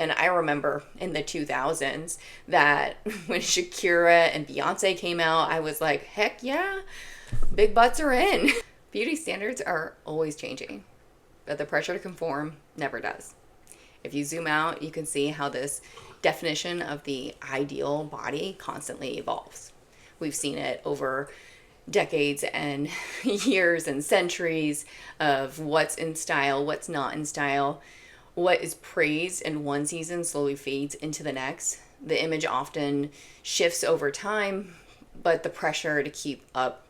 And I remember in the 2000s that when Shakira and Beyonce came out, I was like, heck yeah, big butts are in. Beauty standards are always changing, but the pressure to conform never does. If you zoom out, you can see how this definition of the ideal body constantly evolves. We've seen it over decades and years and centuries of what's in style, what's not in style. What is praised in one season slowly fades into the next. The image often shifts over time, but the pressure to keep up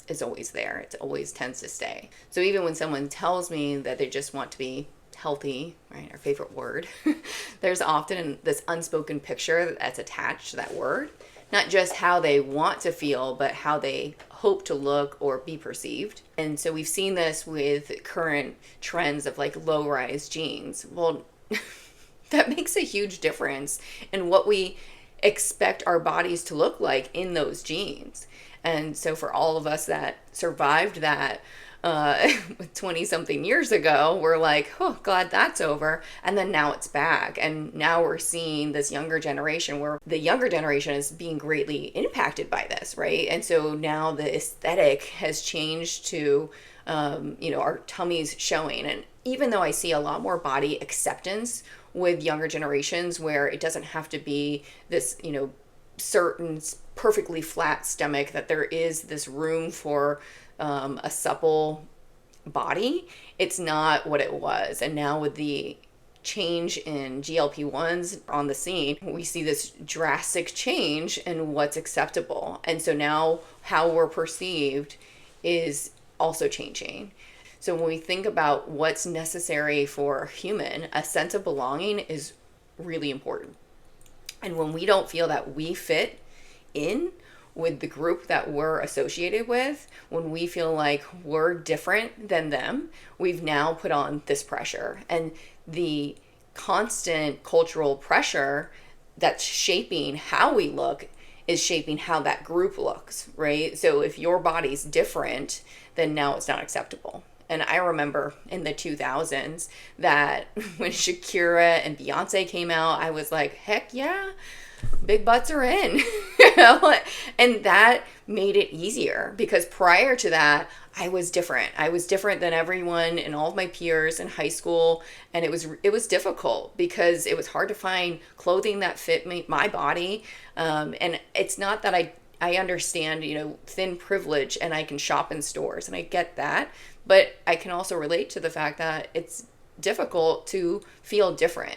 is always there. It always tends to stay. So even when someone tells me that they just want to be healthy, right, our favorite word, there's often this unspoken picture that's attached to that word. Not just how they want to feel, but how they hope to look or be perceived. And so we've seen this with current trends of like low-rise jeans. Well, that makes a huge difference in what we expect our bodies to look like in those jeans. And so for all of us that survived that 20 something years ago, we're like, oh, glad that's over. And then now it's back. And now we're seeing this younger generation where the younger generation is being greatly impacted by this, right? And so now the aesthetic has changed to, our tummies showing. And even though I see a lot more body acceptance with younger generations where it doesn't have to be this, certain perfectly flat stomach, that there is this room for a supple body, it's not what it was. And now with the change in GLP-1s on the scene, we see this drastic change in what's acceptable. And so now how we're perceived is also changing. So when we think about what's necessary for a human, a sense of belonging is really important. And when we don't feel that we fit in with the group that we're associated with, when we feel like we're different than them, we've now put on this pressure. And the constant cultural pressure that's shaping how we look is shaping how that group looks, right? So if your body's different, then now it's not acceptable. And I remember in the 2000s that when Shakira and Beyonce came out, I was like, heck yeah, big butts are in. And that made it easier because prior to that, I was different. I was different than everyone and all of my peers in high school. And it was difficult because it was hard to find clothing that fit my body. And it's not that I understand, thin privilege and I can shop in stores and I get that. But I can also relate to the fact that it's difficult to feel different.